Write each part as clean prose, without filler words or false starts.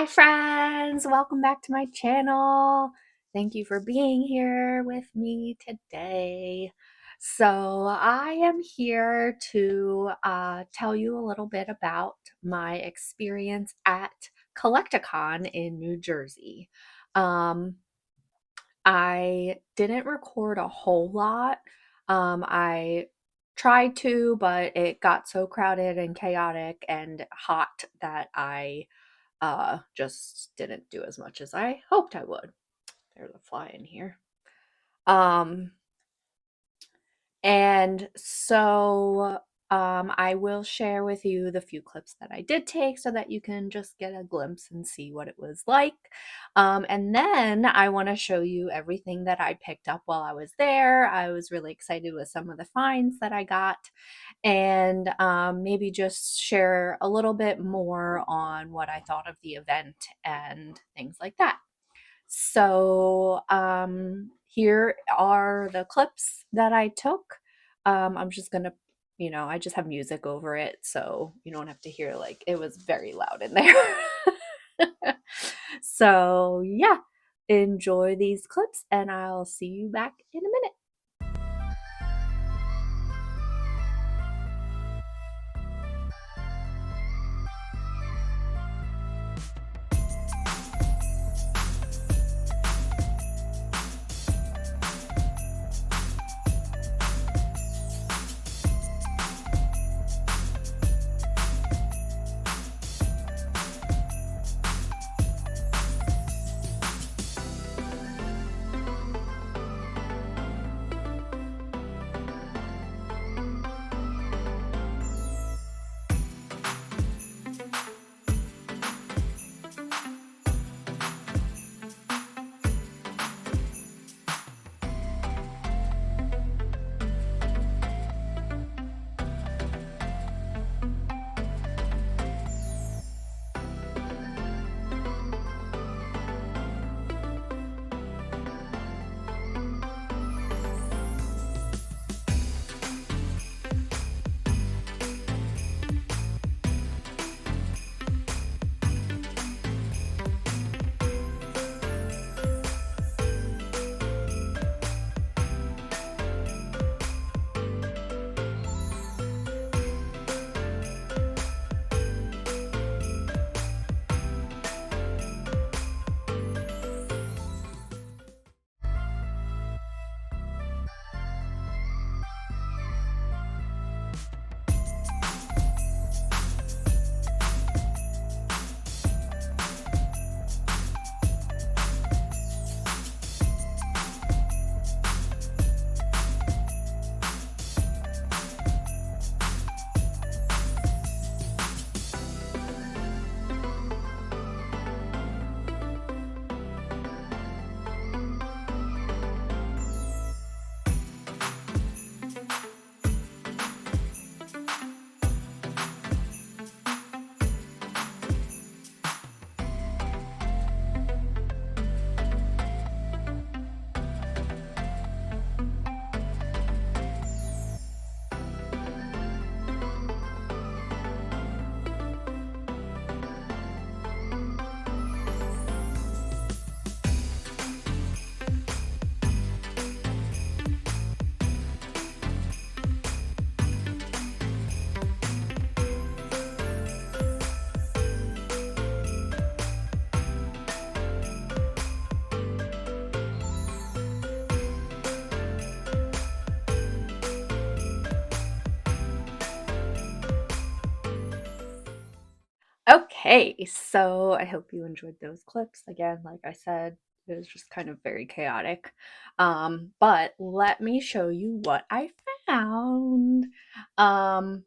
Hi friends, welcome back to my channel. Thank you for being here with me today. So I am here to tell you a little bit about my experience at Collecticon in New Jersey. Um, I didn't record a whole lot. I tried to, but it got so crowded and chaotic and hot that I just didn't do as much as I hoped I would. There's a fly in here. Um, and so I will share with you the few clips that I did take so that you can just get a glimpse and see what it was like. And then I want to show you everything that I picked up while I was there. I was really excited with some of the finds that I got, and maybe just share a little bit more on what I thought of the event and things like that. So here are the clips that I took. I'm just gonna, I just have music over it, so you don't have to hear like it was very loud in there. So yeah, enjoy these clips, and I'll see you back in a minute. Okay, so I hope you enjoyed those clips. Again, like I said, it was just kind of very chaotic. But let me show you what I found. Um,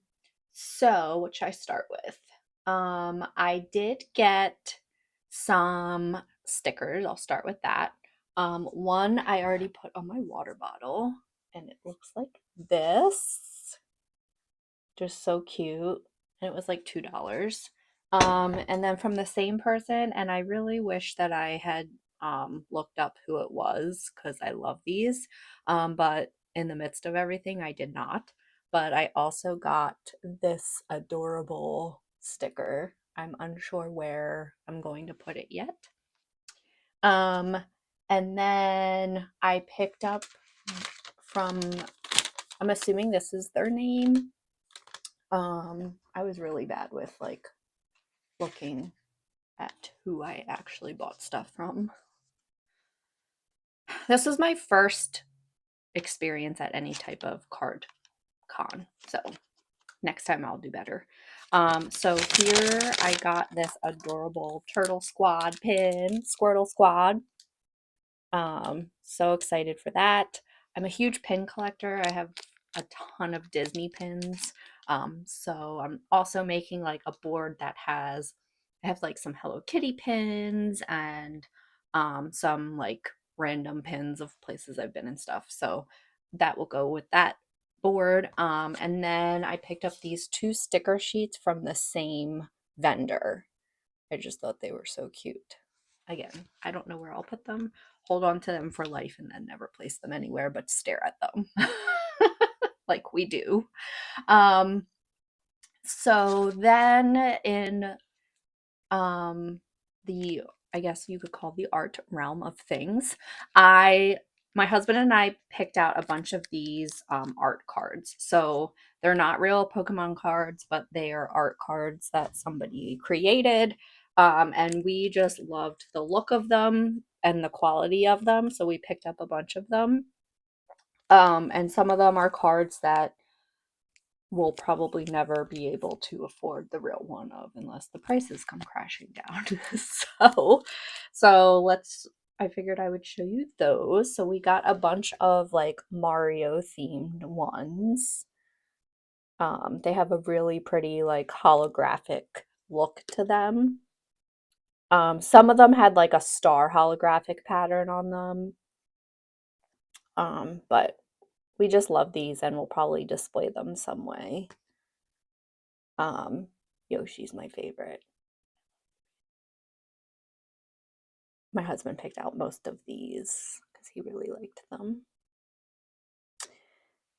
what should I start with? I did get some stickers. I'll start with that. One I already put on my water bottle, and it looks like this. Just so cute. And it was like $2. And then from the same person, and I really wish that I had looked up who it was because I love these. But in the midst of everything, I did not. But I also got this adorable sticker I'm unsure where I'm going to put it yet. And then I picked up from, I'm assuming this is their name. I was really bad with like looking at who I actually bought stuff from. This was my first experience at any type of card con, so next time I'll do better. So here I got this adorable Turtle Squad pin, Squirtle Squad. So excited for that. I'm a huge pin collector. I have a ton of Disney pins. So I'm also making like a board that has, I have like some Hello Kitty pins and some like random pins of places I've been and stuff. So that will go with that board. And then I picked up these 2 sticker sheets from the same vendor. I just thought they were so cute. Again, I don't know where I'll put them. Hold on to them for life and then never place them anywhere but stare at them like we do. So then in the, I guess you could call the art realm of things, my husband and I picked out a bunch of these art cards. So they're not real Pokemon cards, but they are art cards that somebody created. And we just loved the look of them and the quality of them. So we picked up a bunch of them. And some of them are cards that we'll probably never be able to afford the real one of unless the prices come crashing down. so I figured I would show you those. So we got a bunch of like Mario themed ones. They have a really pretty like holographic look to them. Some of them had like a star holographic pattern on them. But we just love these and we'll probably display them some way. Yoshi's my favorite. My husband picked out most of these because he really liked them.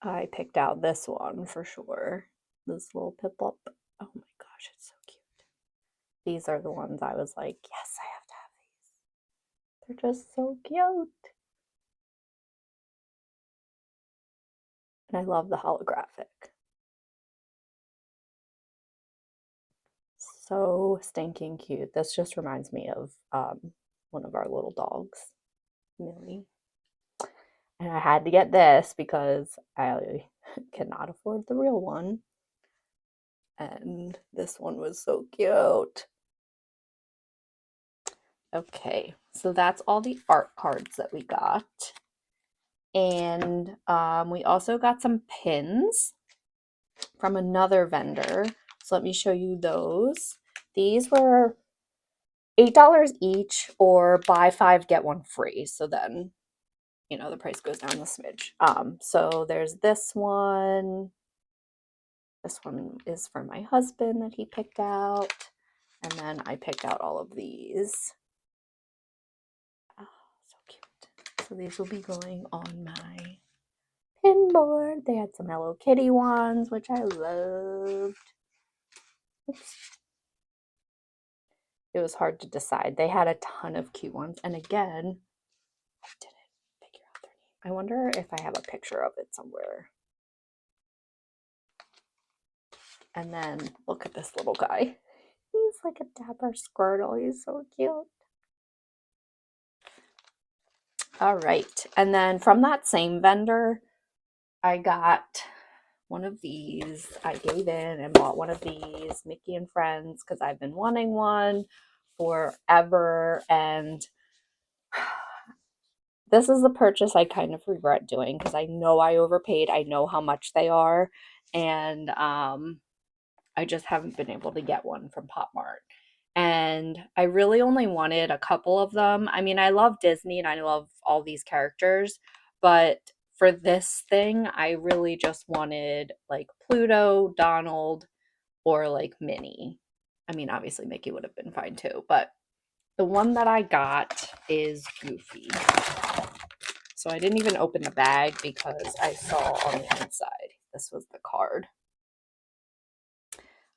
I picked out this one for sure. This little Piplup. Oh my gosh, it's so cute. These are the ones I was like, yes, I have to have these. They're just so cute. And I love the holographic. So stinking cute. This just reminds me of one of our little dogs, Millie. And I had to get this because I cannot afford the real one. And this one was so cute. Okay, so that's all the art cards that we got. And we also got some pins from another vendor. So let me show you those. These were $8 each, or buy 5 get 1 free. So then, you know, the price goes down a smidge. So there's this one. This one is for my husband that he picked out. And then I picked out all of these. Oh, so cute. So these will be going on my pin board. They had some Hello Kitty ones, which I loved. Oops. It was hard to decide. They had a ton of cute ones. And again, I didn't figure out their name. I wonder if I have a picture of it somewhere. And then look at this little guy. He's like a dapper Squirtle. He's so cute. All right. And then from that same vendor, I got one of these. I gave in and bought one of these, Mickey and Friends, because I've been wanting one forever. And this is the purchase I kind of regret doing because I know I overpaid. I know how much they are. And I just haven't been able to get one from Pop Mart. And I really only wanted a couple of them. I mean, I love Disney and I love all these characters, but for this thing, I really just wanted like Pluto, Donald, or like Minnie. I mean, obviously Mickey would have been fine too, but the one that I got is Goofy. So I didn't even open the bag because I saw on the inside this was the card.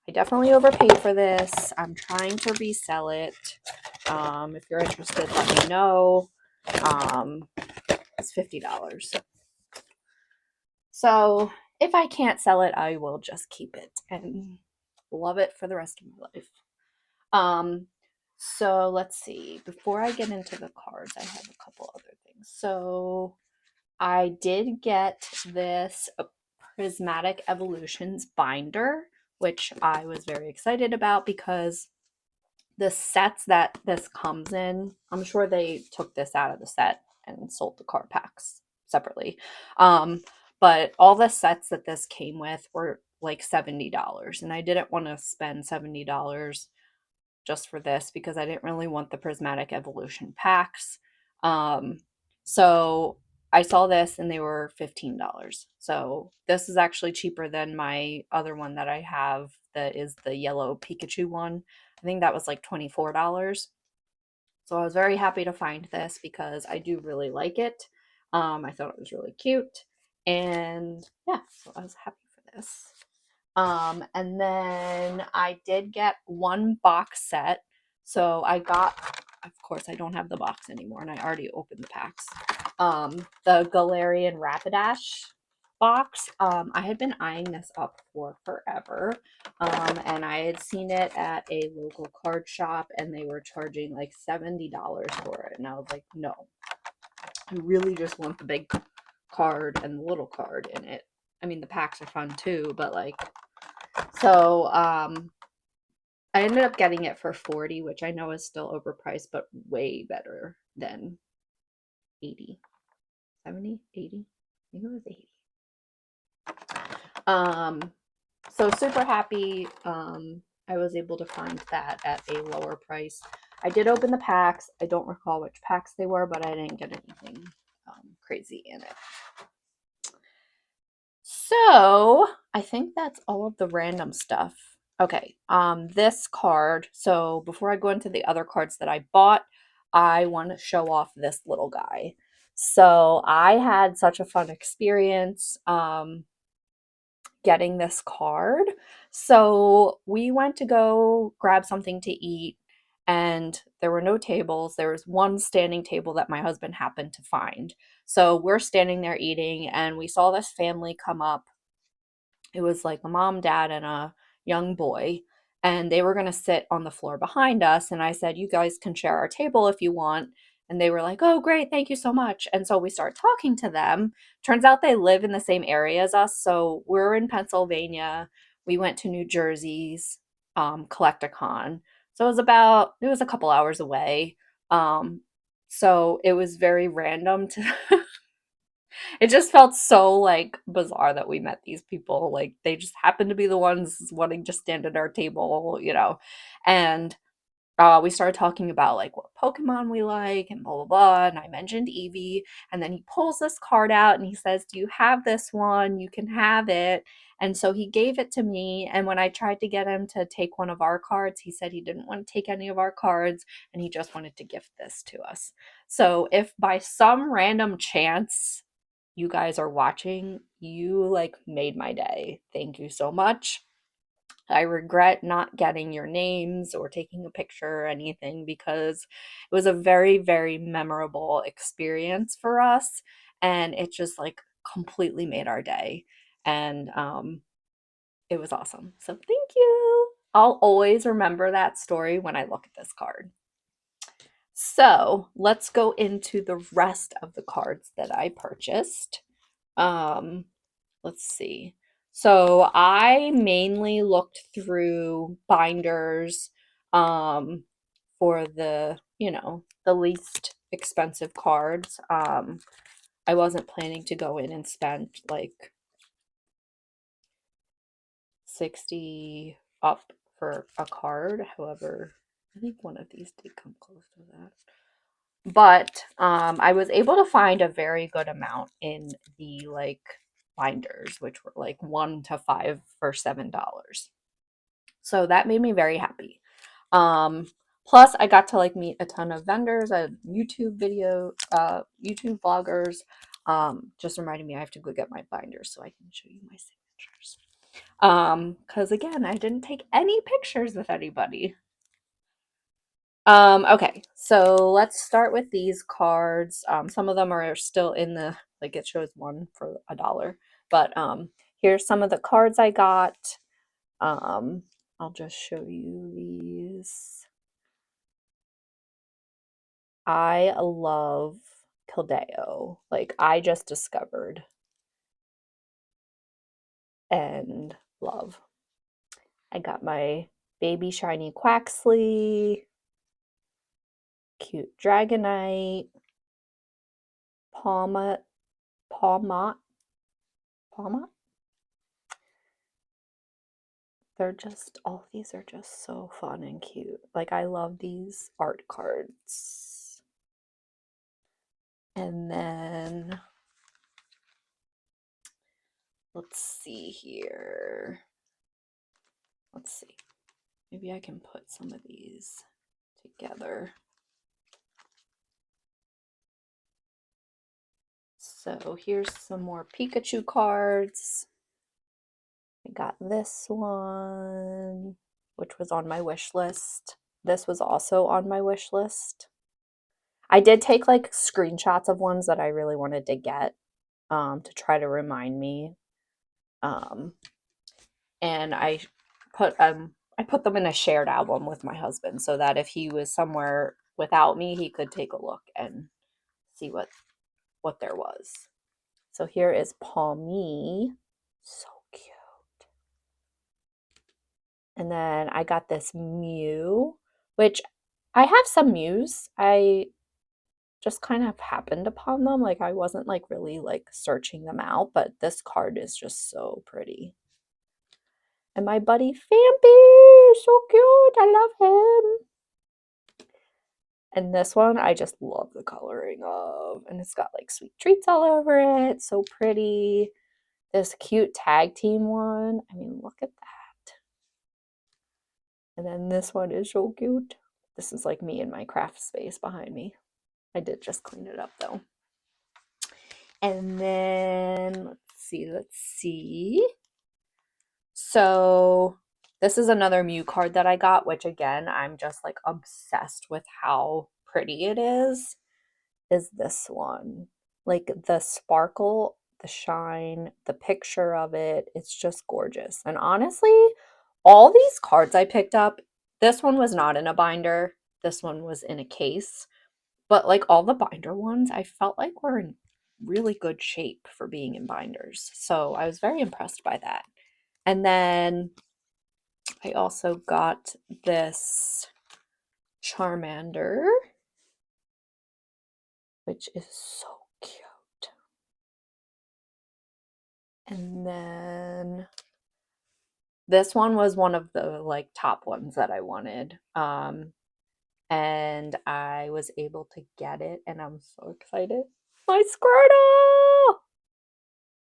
I definitely overpaid for this. I'm trying to resell it. If you're interested, let me know. It's $50. So if I can't sell it, I will just keep it and love it for the rest of my life. So let's see. Before I get into the cards, I have a couple other things. So I did get this Prismatic Evolutions binder, which I was very excited about because the sets that this comes in, I'm sure they took this out of the set and sold the card packs separately. But all the sets that this came with were like $70, and I didn't want to spend $70 just for this because I didn't really want the Prismatic Evolution packs. So I saw this and they were $15. So this is actually cheaper than my other one that I have that is the yellow Pikachu one. I think that was like $24. So I was very happy to find this because I do really like it. I thought it was really cute. And yeah, so I was happy for this. And then I did get one box set. So I got, of course, I don't have the box anymore, and I already opened the packs. The Galarian Rapidash box. I had been eyeing this up for forever. And I had seen it at a local card shop, and they were charging like $70 for it. And I was like, no, I really just want the big card and the little card in it. I mean, the packs are fun too, but like, so I ended up getting it for $40, which I know is still overpriced, but way better than 80, 70, 80. I think it was 80. So super happy. I was able to find that at a lower price. I did open the packs. I don't recall which packs they were, but I didn't get anything crazy in it. So I think that's all of the random stuff. Okay, this card. So before I go into the other cards that I bought, I want to show off this little guy. So I had such a fun experience getting this card. So we went to go grab something to eat, and there were no tables. There was one standing table that my husband happened to find. So we're standing there eating, and we saw this family come up. It was like a mom, dad, and a young boy. And they were going to sit on the floor behind us. And I said, you guys can share our table if you want. And they were like, oh, great. Thank you so much. And so we start talking to them. Turns out they live in the same area as us. So we're in Pennsylvania. We went to New Jersey's Collecticon. So it was a couple hours away. So it was very random to it just felt so like bizarre that we met these people. Like they just happened to be the ones wanting to stand at our table, you know. And we started talking about like what Pokemon we like and blah blah blah. And I mentioned Eevee, and then he pulls this card out and he says, "Do you have this one? You can have it." And so he gave it to me. And when I tried to get him to take one of our cards, he said he didn't want to take any of our cards and he just wanted to gift this to us. So if by some random chance you guys are watching, you like made my day. Thank you so much. I regret not getting your names or taking a picture or anything because it was a very, very memorable experience for us. And it just like completely made our day. And it was awesome. So thank you. I'll always remember that story when I look at this card. So let's go into the rest of the cards that I purchased. Let's see. So I mainly looked through binders for the, the least expensive cards. I wasn't planning to go in and spend like 60 up for a card. However, I think one of these did come close to that. But I was able to find a very good amount in the like binders, which were like 1 to 5 for $7. So that made me very happy. Plus I got to like meet a ton of vendors, YouTube vloggers. Just reminding me I have to go get my binders so I can show you my signatures. Because again, I didn't take any pictures with anybody. Okay, so let's start with these cards. Some of them are still in the, like it shows one for $1, but here's some of the cards I got. I'll just show you these. I love Kildeo. Like I just discovered and love. I got my baby shiny Quaxley, cute Dragonite, Palmot, Palmot, Palmot. They're just, all of these are just so fun and cute. Like I love these art cards. And then let's see here. Let's see. Maybe I can put some of these together. So here's some more Pikachu cards. I got this one, which was on my wish list. This was also on my wish list. I did take like screenshots of ones that I really wanted to get to try to remind me. And I put them in a shared album with my husband so that if he was somewhere without me, he could take a look and see what there was. So here is Palmy. So cute. And then I got this Mew, which I have some Mews. I just kind of happened upon them. Like I wasn't like really like searching them out, but this card is just so pretty. And my buddy Fampy, so cute. I love him. And this one, I just love the coloring of. And it's got like sweet treats all over it. So pretty. This cute tag team one. I mean, look at that. And then this one is so cute. This is like me in my craft space behind me. I did just clean it up though. And then let's see. So this is another Mew card that I got, which again, I'm just like obsessed with how pretty it is this one. Like the sparkle, the shine, the picture of it, it's just gorgeous. And honestly, all these cards I picked up, this one was not in a binder. This one was in a case. But like all the binder ones, I felt like were in really good shape for being in binders. So I was very impressed by that. And then I also got this Charmander, which is so cute. And then this one was one of the like top ones that I wanted. And I was able to get it and I'm so excited. My Squirtle!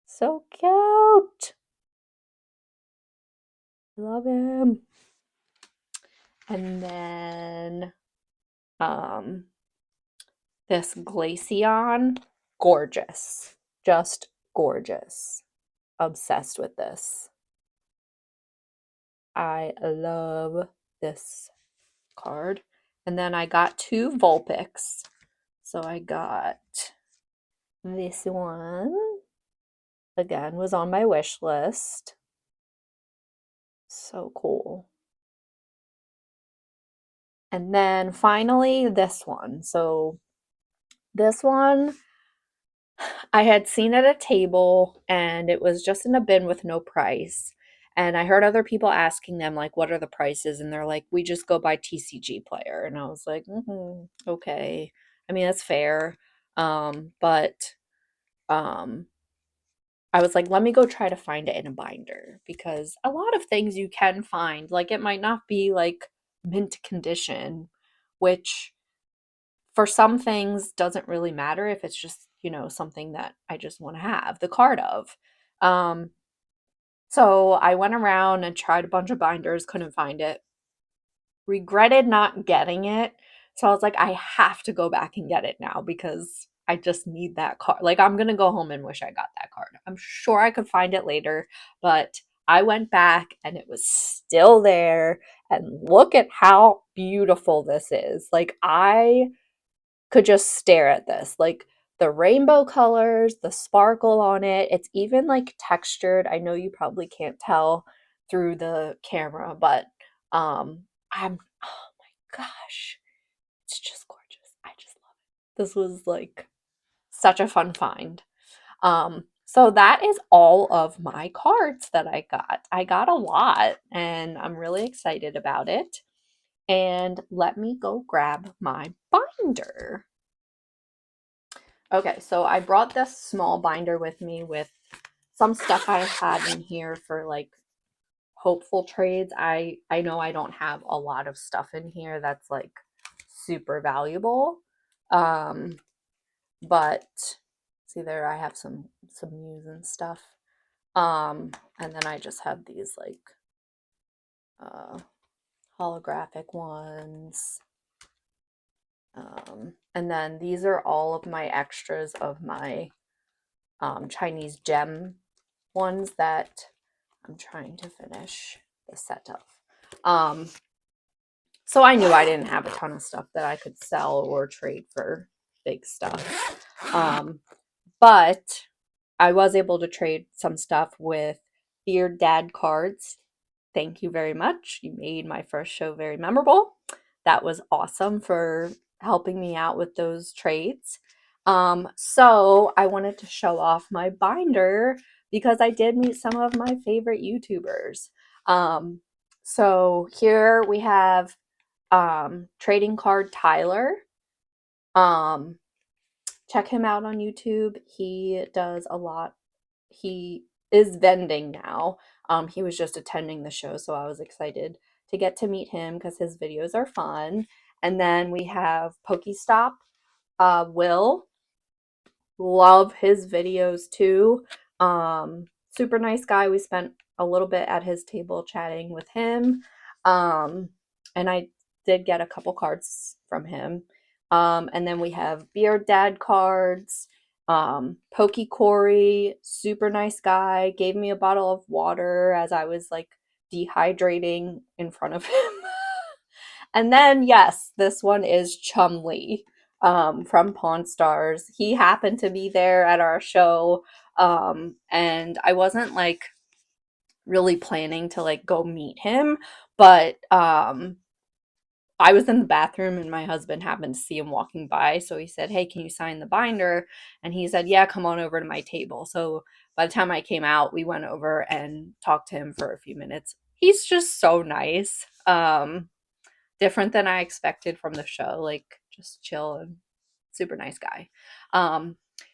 So cute. Love him. And then this Glaceon, gorgeous. Just gorgeous. Obsessed with this. I love this card. And then I got 2 Vulpix. So I got this one. Again, was on my wish list. So cool. And then finally this one. So this one I had seen at a table and it was just in a bin with no price. And I heard other people asking them, like, what are the prices? And they're like, we just go by TCG player. And I was like, okay. I mean, that's fair. But I was like, let me go try to find it in a binder because a lot of things you can find, like, it might not be like mint condition, which for some things doesn't really matter if it's just, something that I just want to have the card of. So I went around and tried a bunch of binders, couldn't find it. Regretted not getting it. So I was like, I have to go back and get it now because I just need that card. Like, I'm going to go home and wish I got that card. I'm sure I could find it later, but I went back and it was still there. And look at how beautiful this is. Like, I could just stare at this. Like, the rainbow colors, the sparkle on it. It's even like textured. I know you probably can't tell through the camera, but oh my gosh, it's just gorgeous. I just love it. This was like such a fun find. So that is all of my cards that I got. I got a lot and I'm really excited about it. And let me go grab my binder. Okay, so I brought this small binder with me with some stuff I had in here for like hopeful trades. I know I don't have a lot of stuff in here that's like super valuable. But see there, I have some news and stuff. And then I just have these like holographic ones. And then these are all of my extras of my Chinese gem ones that I'm trying to finish the set of. So I knew I didn't have a ton of stuff that I could sell or trade for big stuff. But I was able to trade some stuff with Beard Dad Cardz. Thank you very much. You made my first show very memorable. That was awesome for helping me out with those trades. So I wanted to show off my binder because I did meet some of my favorite YouTubers. So here we have Trading Card Tyler. Check him out on YouTube. He does a lot. He is vending now. He was just attending the show, so I was excited to get to meet him because his videos are fun. And then we have PokeStop. Will. Love his videos too. Super nice guy. We spent a little bit at his table chatting with him. And I did get a couple cards from him. And then we have Beard Dad Cardz. PokeeCorey, super nice guy, gave me a bottle of water as I was like dehydrating in front of him. And then, yes, this one is Chumlee from Pawn Stars. He happened to be there at our show, and I wasn't like really planning to like go meet him, but I was in the bathroom and my husband happened to see him walking by. So he said, "Hey, can you sign the binder?" And he said, "Yeah, come on over to my table." So by the time I came out, we went over and talked to him for a few minutes. He's just so nice. Different than I expected from the show, like just chill and super nice guy.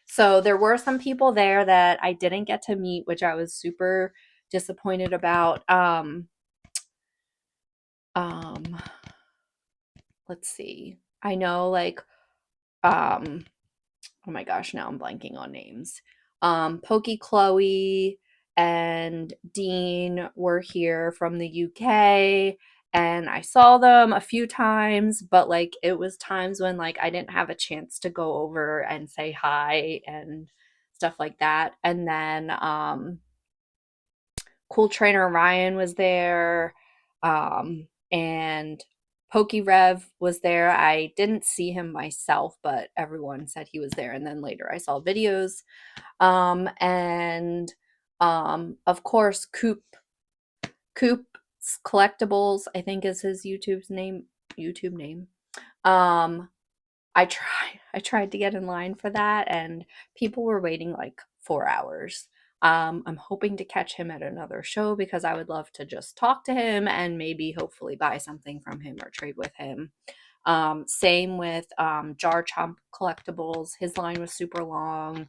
So there were some people there that I didn't get to meet, which I was super disappointed about. Let's see. I know like oh my gosh, now I'm blanking on names. Pokey Chloe and Dean were here from the UK and I saw them a few times, but like it was times when like I didn't have a chance to go over and say hi and stuff like that. And then Cool Trainer Ryan was there, and PokeRev was there. I didn't see him myself, but everyone said he was there. And then later I saw videos. And of course, Coop's Collectibles, I think is his YouTube name. Um, I tried to get in line for that and people were waiting like 4 hours. I'm hoping to catch him at another show because I would love to just talk to him and maybe hopefully buy something from him or trade with him. Same with Jar Chomp Collectibles. His line was super long.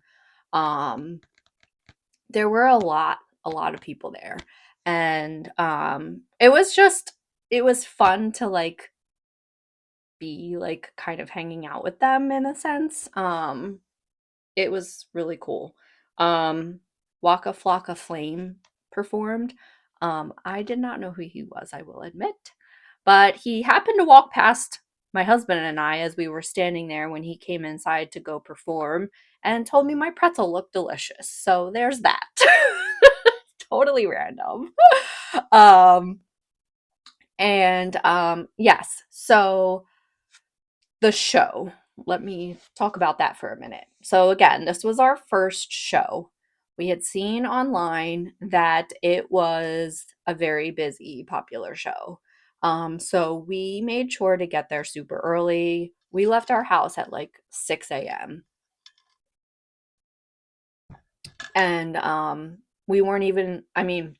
There were a lot of people there. And it was fun to like be like kind of hanging out with them in a sense. It was really cool. Waka Flocka Flame performed. I did not know who he was, I will admit, but he happened to walk past my husband and I as we were standing there when he came inside to go perform and told me my pretzel looked delicious. So there's that. totally random. Um, yes, so the show. Let me talk about that for a minute. So, again, this was our first show. We had seen online that it was a very busy, popular show. So we made sure to get there super early. We left our house at like 6 a.m. And we weren't even, I mean,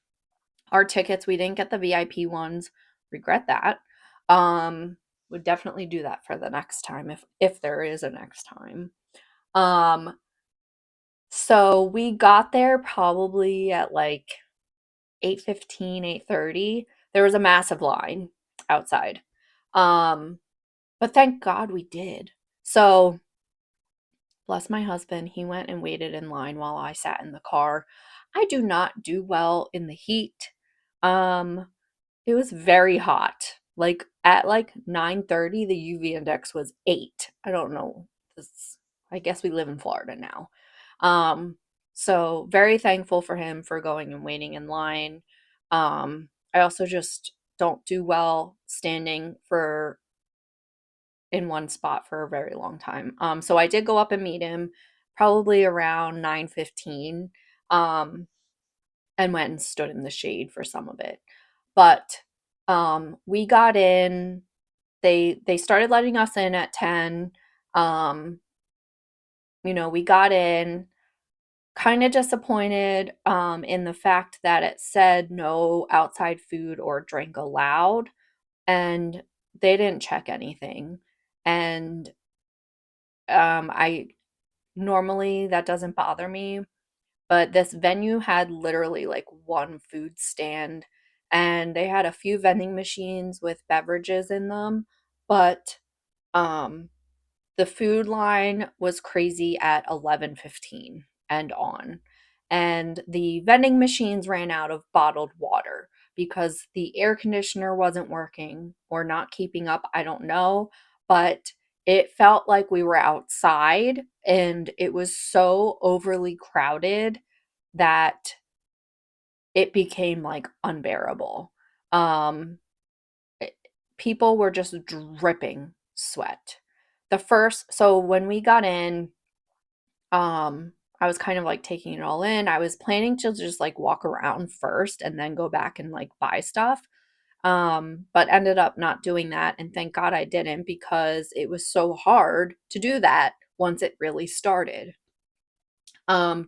our tickets, we didn't get the VIP ones. Regret that. Would definitely do that for the next time if there is a next time. Um, so we got there probably at like 8:15, 8:30. There was a massive line outside. Um, but thank God we did. So, bless my husband, he went and waited in line while I sat in the car. I do not do well in the heat. Um, It was very hot. Like at like 9:30, the UV index was 8. I don't know. I guess we live in Florida now. Um, so very thankful for him for going and waiting in line. I also just don't do well standing for in one spot for a very long time. So I did go up and meet him probably around 9:15. Um, and went and stood in the shade for some of it. But we got in. They started letting us in at 10. Um, we got in kind of disappointed in the fact that it said no outside food or drink allowed, and they didn't check anything. And I normally that doesn't bother me, but this venue had literally like one food stand, and they had a few vending machines with beverages in them, but um the food line was crazy at 11:15 and on. And the vending machines ran out of bottled water because the air conditioner wasn't working or not keeping up. I don't know. But it felt like we were outside and it was so overly crowded that it became like unbearable. Um, People were just dripping sweat. So when we got in, I was kind of like taking it all in. I was planning to just like walk around first and then go back and like buy stuff. But ended up not doing that. And thank God I didn't because it was so hard to do that once it really started.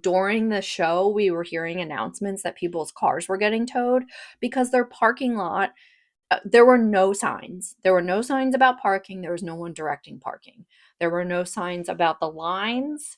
During the show, we were hearing announcements that people's cars were getting towed because their parking lot there were no signs. There were no signs about parking. There was no one directing parking. There were no signs about the lines.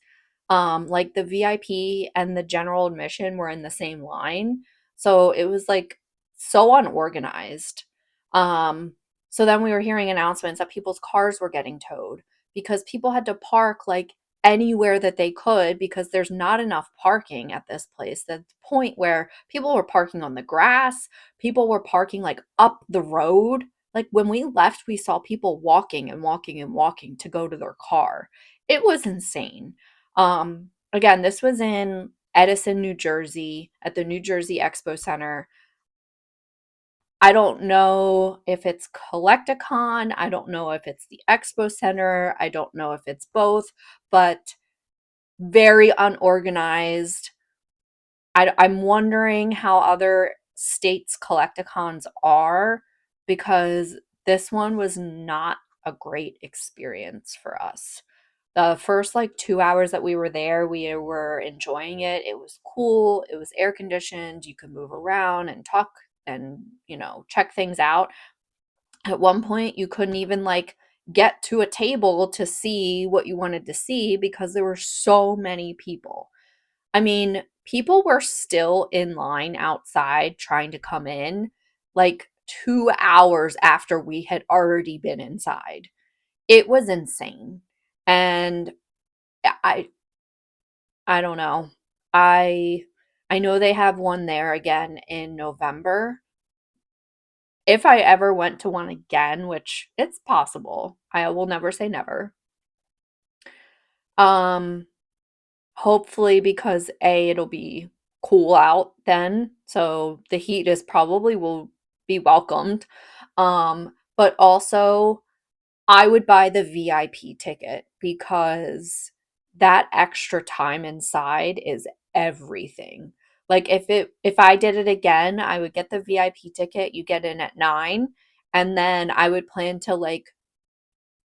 Like the VIP and the general admission were in the same line. So it was like so unorganized. Um, so then we were hearing announcements that people's cars were getting towed because people had to park like anywhere that they could because there's not enough parking at this place. The point where people were parking on the grass, people were parking like up the road. Like when we left, we saw people walking and walking and walking to go to their car. It was insane. Again, this was in Edison, New Jersey, at the New Jersey Expo Center. I don't know if it's Collecticon. I don't know if it's the Expo Center. I don't know if it's both, but very unorganized. I'm wondering how other states' Collecticons are because this one was not a great experience for us. The first like 2 hours that we were there, we were enjoying it. It was cool. It was air conditioned. You could move around and talk and, check things out. At one point, you couldn't even like get to a table to see what you wanted to see because there were so many people. I mean, people were still in line outside trying to come in like 2 hours after we had already been inside. It was insane. And I I don't know. I I know they have one there again in November. If I ever went to one again, which it's possible, I will never say never. Um Hopefully because A, it'll be cool out then, so the heat is probably will be welcomed. But also I would buy the VIP ticket because that extra time inside is everything. Like if I did it again, I would get the VIP ticket. You get in at 9, and then I would plan to like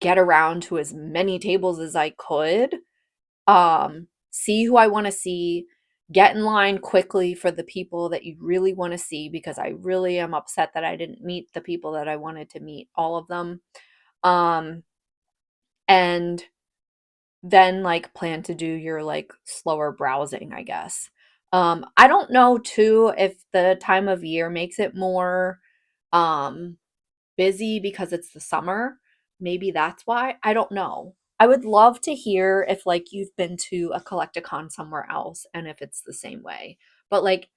get around to as many tables as I could. See who I want to see, get in line quickly for the people that you really want to see because I really am upset that I didn't meet the people that I wanted to meet, all of them. Um and then like plan to do your like slower browsing, I guess. I don't know too if the time of year makes it more um busy because it's the summer. Maybe that's why. I don't know. I would love to hear if like you've been to a Collecticon somewhere else and if it's the same way. But like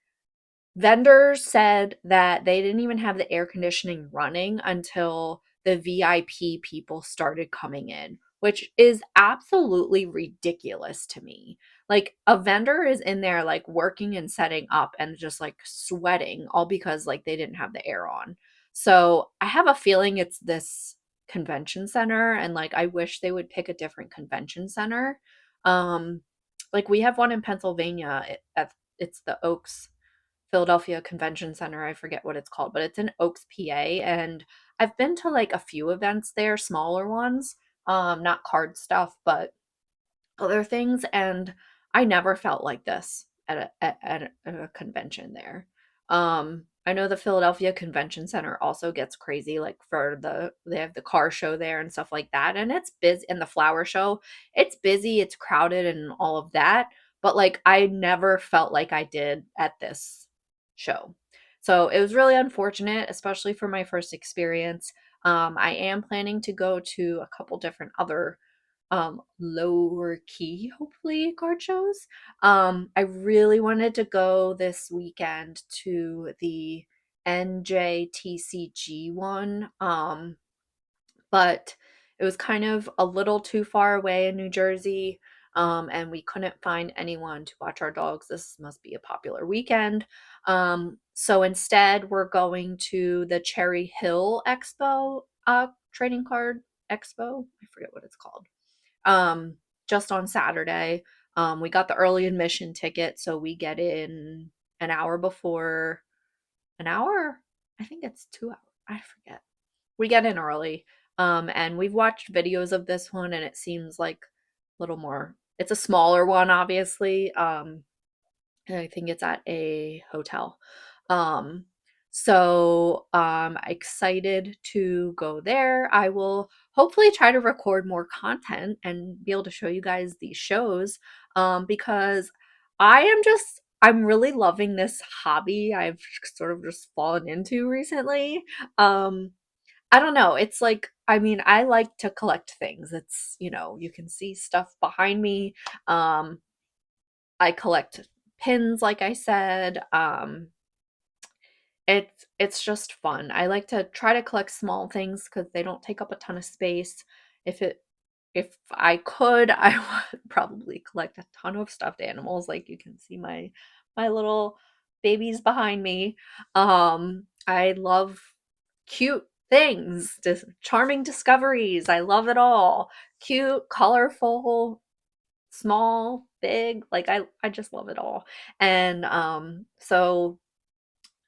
vendors said that they didn't even have the air conditioning running until the VIP people started coming in, which is absolutely ridiculous to me. Like a vendor is in there like working and setting up and just like sweating all because like they didn't have the air on. So I have a feeling it's this convention center and like I wish they would pick a different convention center. Um like we have one in Pennsylvania. It's the Oaks Philadelphia Convention Center. I forget what it's called, but it's in Oaks, PA. And I've been to like a few events there, smaller ones, not card stuff, but other things. And I never felt like this at a convention there. I know the Philadelphia Convention Center also gets crazy, like for they have the car show there and stuff like that. And it's busy, and the flower show, it's busy, it's crowded, and all of that. But like, I never felt like I did at this show. So it was really unfortunate, especially for my first experience. I am planning to go to a couple different other lower key, hopefully, card shows. I really wanted to go this weekend to the NJTCG one, but it was kind of a little too far away in New Jersey, and we couldn't find anyone to watch our dogs. This must be a popular weekend. So instead, we're going to the Cherry Hill Expo, trading card expo. I forget what it's called, um, just on Saturday. We got the early admission ticket, so we get in an hour before. An hour? I think it's 2 hours. I forget. We get in early. And we've watched videos of this one, and it seems like a little more. It's a smaller one, obviously. And I think it's at a hotel. Um, so excited to go there. I will hopefully try to record more content and be able to show you guys these shows, because I'm really loving this hobby I've sort of just fallen into recently. Um, I don't know. It's like, I mean, I like to collect things. It's, you can see stuff behind me. Um, I collect pins, like I said. It's just fun. I like to try to collect small things because they don't take up a ton of space. If I could, I would probably collect a ton of stuffed animals. Like you can see my little babies behind me. I love cute things, charming discoveries. I love it all. Cute, colorful, small, big, like I just love it all. And so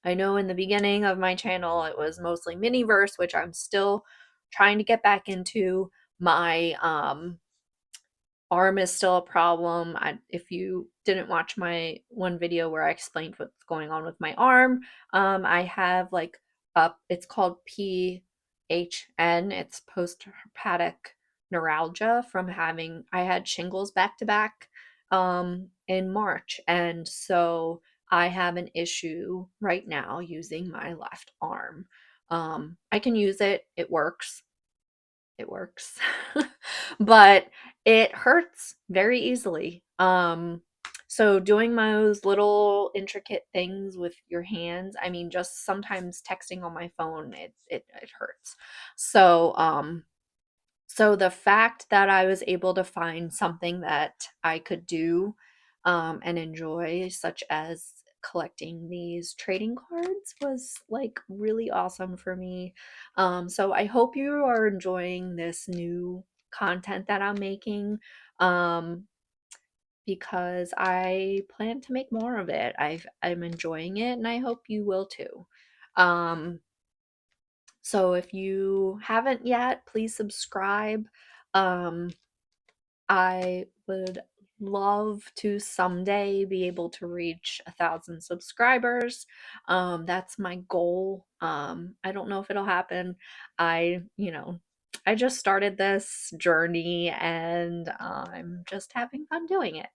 I know in the beginning of my channel it was mostly miniverse, which I'm still trying to get back into. My arm is still a problem. If you didn't watch my one video where I explained what's going on with my arm, I have like it's called PHN. It's post-herpetic neuralgia from I had shingles back to back in March, and so I have an issue right now using my left arm. I can use it. It works. But it hurts very easily. So doing those little intricate things with your hands, I mean, just sometimes texting on my phone, it hurts. So the fact that I was able to find something that I could do and enjoy, such as collecting these trading cards, was like really awesome for me. So I hope you are enjoying this new content that I'm making. Um, because I plan to make more of it. I'm enjoying it and I hope you will too. Um, so if you haven't yet, please subscribe. Um, I would love to someday be able to reach 1,000 subscribers. That's my goal. I don't know if it'll happen. I just started this journey and I'm just having fun doing it.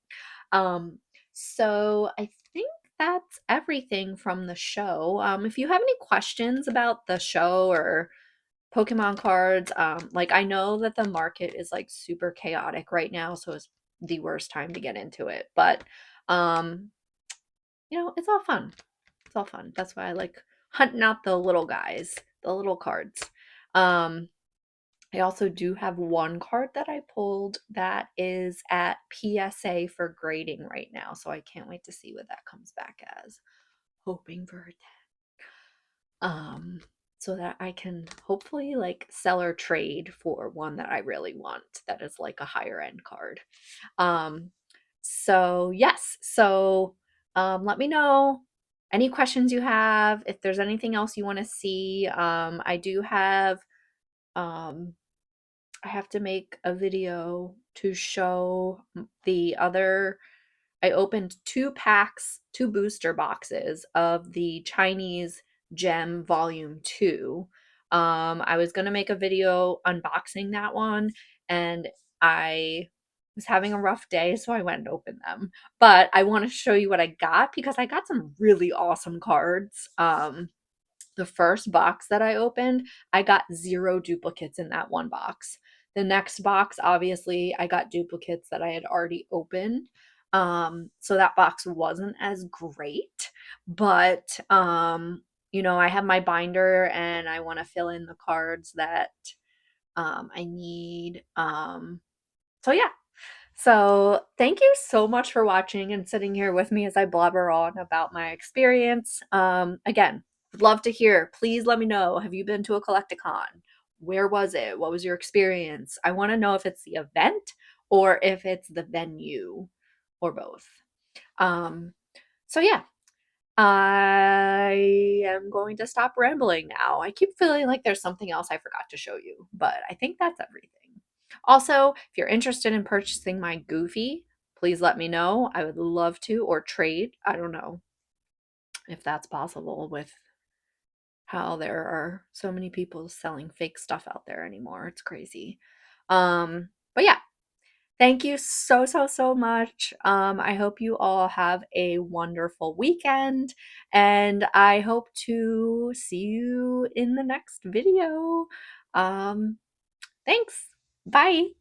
Um, so I think that's everything from the show. If you have any questions about the show or Pokemon cards, like I know that the market is like super chaotic right now, so it's the worst time to get into it. But um, it's all fun. It's all fun. That's why I like hunting out the little guys, the little cards. Um, I also do have one card that I pulled that is at PSA for grading right now, so I can't wait to see what that comes back as. Hoping for a 10. So that I can hopefully like sell or trade for one that I really want that is like a higher end card. Um, so yes, so let me know any questions you have, if there's anything else you want to see. I do have um I have to make a video to show the other. I opened 2 packs, 2 booster boxes of the Chinese Gem Volume 2. I was going to make a video unboxing that one, and I was having a rough day, so I went and opened them. But I want to show you what I got because I got some really awesome cards. The first box that I opened, I got 0 duplicates in that one box. The next box, obviously, I got duplicates that I had already opened. So that box wasn't as great, but I have my binder and I want to fill in the cards that I need. So yeah, so, thank you so much for watching and sitting here with me as I blabber on about my experience. Again, would love to hear. Please let me know. Have you been to a Collecticon? Where was it? What was your experience? I want to know if it's the event or if it's the venue or both. Um, so yeah, I am going to stop rambling now. I keep feeling like there's something else I forgot to show you, but I think that's everything. Also, if you're interested in purchasing my Goofy, please let me know. I would love to, or trade. I don't know if that's possible with how there are so many people selling fake stuff out there anymore. It's crazy. But yeah, thank you so, so, so much. I hope you all have a wonderful weekend, and I hope to see you in the next video. Thanks. Bye.